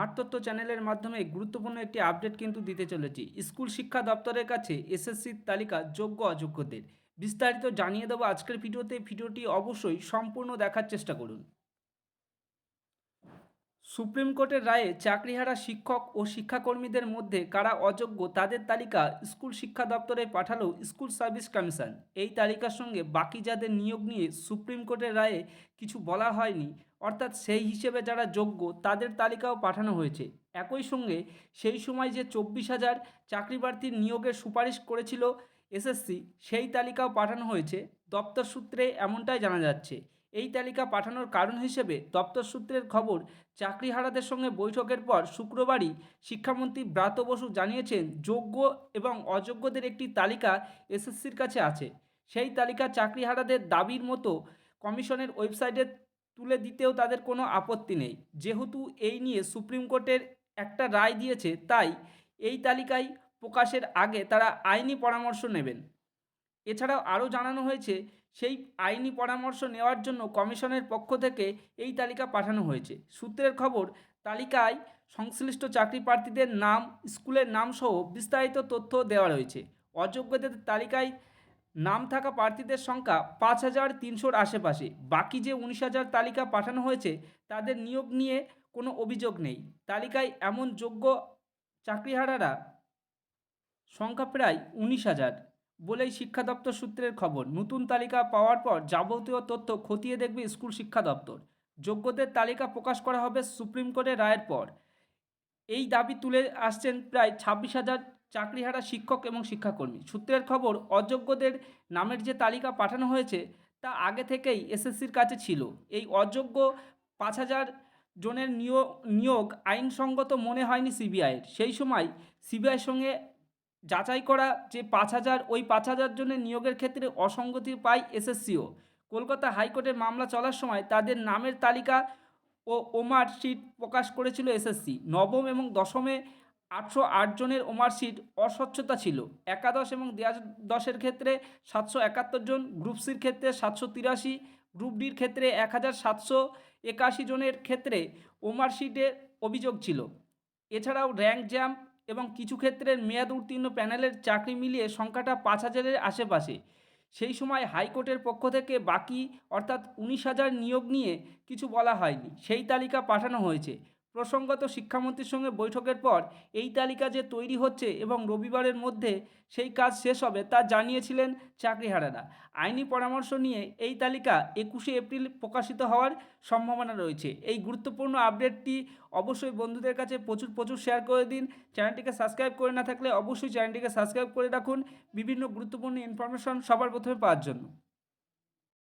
মাঠতত্ত্ব চ্যানেলের মাধ্যমে গুরুত্বপূর্ণ একটি আপডেট কিন্তু দিতে চলেছি। স্কুল শিক্ষা দপ্তরের কাছে এসএসসির তালিকা যোগ্য অযোগ্যদের বিস্তারিত জানিয়ে দেবো আজকের ভিডিওতে। ভিডিওটি অবশ্যই সম্পূর্ণ দেখার চেষ্টা করুন। সুপ্রিম কোর্টের রায়ে চাকরিহারা শিক্ষক ও শিক্ষাকর্মীদের মধ্যে কারা অযোগ্য তাদের তালিকা স্কুল শিক্ষা দপ্তরে পাঠালো স্কুল সার্ভিস কমিশন। এই তালিকার সঙ্গে বাকি যাদের নিয়োগ নিয়ে সুপ্রিম কোর্টের রায়ে কিছু বলা হয়নি, অর্থাৎ সেই হিসেবে যারা যোগ্য তাদের তালিকাও পাঠানো হয়েছে। একই সঙ্গে সেই সময় যে 24,000 চাকরি প্রার্থীর নিয়োগের সুপারিশ করেছিল এসএসসি, সেই তালিকাও পাঠানো হয়েছে। দপ্তর সূত্রে এমনটাই জানা যাচ্ছে। এই তালিকা পাঠানোর কারণ হিসেবে দপ্তর সূত্রের খবর, চাকরিহারাদের সঙ্গে বৈঠকের পর শুক্রবারই শিক্ষামন্ত্রী ব্রাত্য বসু জানিয়েছেন যোগ্য এবং অযোগ্যদের একটি তালিকা এসএসসির কাছে আছে। সেই তালিকা চাকরিহারাদের দাবির মতো কমিশনের ওয়েবসাইটে তুলে দিতেও তাদের কোনো আপত্তি নেই। যেহেতু এই নিয়ে সুপ্রিম কোর্টের একটা রায় দিয়েছে, তাই এই তালিকায় প্রকাশের আগে তারা আইনি পরামর্শ নেবেন। এছাড়াও আরও জানানো হয়েছে, সেই আইনি পরামর্শ নেওয়ার জন্য কমিশনের পক্ষ থেকে এই তালিকা পাঠানো হয়েছে। সূত্রের খবর, তালিকায় সংশ্লিষ্ট চাকরি প্রার্থীদের নাম, স্কুলের নাম সহ বিস্তারিত তথ্য দেওয়া রয়েছে। অযোগ্যদের তালিকায় নাম থাকা প্রার্থীদের সংখ্যা 5,300-র আশেপাশে। বাকি যে 19,000 তালিকা পাঠানো হয়েছে তাদের নিয়োগ নিয়ে কোনো অভিযোগ নেই। তালিকায় এমন যোগ্য চাকরিহারারা সংখ্যা প্রায় 19,000 বলেই শিক্ষা দপ্তর সূত্রের খবর। নতুন তালিকা পাওয়ার পর যাবতীয় তথ্য খতিয়ে দেখবে স্কুল শিক্ষা দপ্তর। যোগ্যদের তালিকা প্রকাশ করা হবে সুপ্রিম কোর্টের রায়ের পর। এই দাবি তুলে আসছেন প্রায় 26,000 চাকরিহারা শিক্ষক এবং শিক্ষাকর্মী। সূত্রের খবর, অযোগ্যদের নামের যে তালিকা পাঠানো হয়েছে তা আগে থেকেই এসএসসির কাছে ছিল। এই অযোগ্য 5,000 জনের নিয়োগ আইনসঙ্গত মনে হয়নি সিবিআইয়ের। সেই সময় সিবিআইয়ের সঙ্গে যাচাই করা যে 5,000, ওই 5,000 জনের নিয়োগের ক্ষেত্রে অসঙ্গতি পায় এসএসসিও। কলকাতা হাইকোর্টে মামলা চলার সময় তাদের নামের তালিকা ও ওমারশিট প্রকাশ করেছিল এসএসসি। নবম এবং দশমে 808 জনের ওমারশিট অস্বচ্ছতা ছিল। একাদশ এবং দ্বাদশের ক্ষেত্রে 771 জন, গ্রুপ সির ক্ষেত্রে 783, গ্রুপ ডির ক্ষেত্রে 1,781 জনের ক্ষেত্রে ওমারশিটের অভিযোগ ছিল। এছাড়াও র্যাঙ্ক জ্যাম্প এবং কিছু ক্ষেত্রে মেয়াদ উত্তীর্ণ প্যানেলের চাকরি মিলিয়ে সংখ্যাটা 5,000-এর আশেপাশে। সেই সময় হাইকোর্টের পক্ষ থেকে বাকি অর্থাৎ 19,000 নিয়োগ নিয়ে কিছু বলা হয়নি। সেই তালিকা পাঠানো হয়েছে। প্রসঙ্গত, শিক্ষামন্ত্রীর সঙ্গে বৈঠকের পর এই তালিকা যে তৈরি হচ্ছে এবং রবিবারের মধ্যে সেই কাজ শেষ হবে তা জানিয়েছিলেন চাকরিহারারা। আইনি পরামর্শ নিয়ে এই তালিকা 21শে এপ্রিল প্রকাশিত হওয়ার সম্ভাবনা রয়েছে। এই গুরুত্বপূর্ণ আপডেটটি অবশ্যই বন্ধুদের কাছে প্রচুর শেয়ার করে দিন। চ্যানেলটিকে সাবস্ক্রাইব করে না থাকলে অবশ্যই চ্যানেলটিকে সাবস্ক্রাইব করে রাখুন বিভিন্ন গুরুত্বপূর্ণ ইনফরমেশন সবার প্রথমে পাওয়ার জন্য।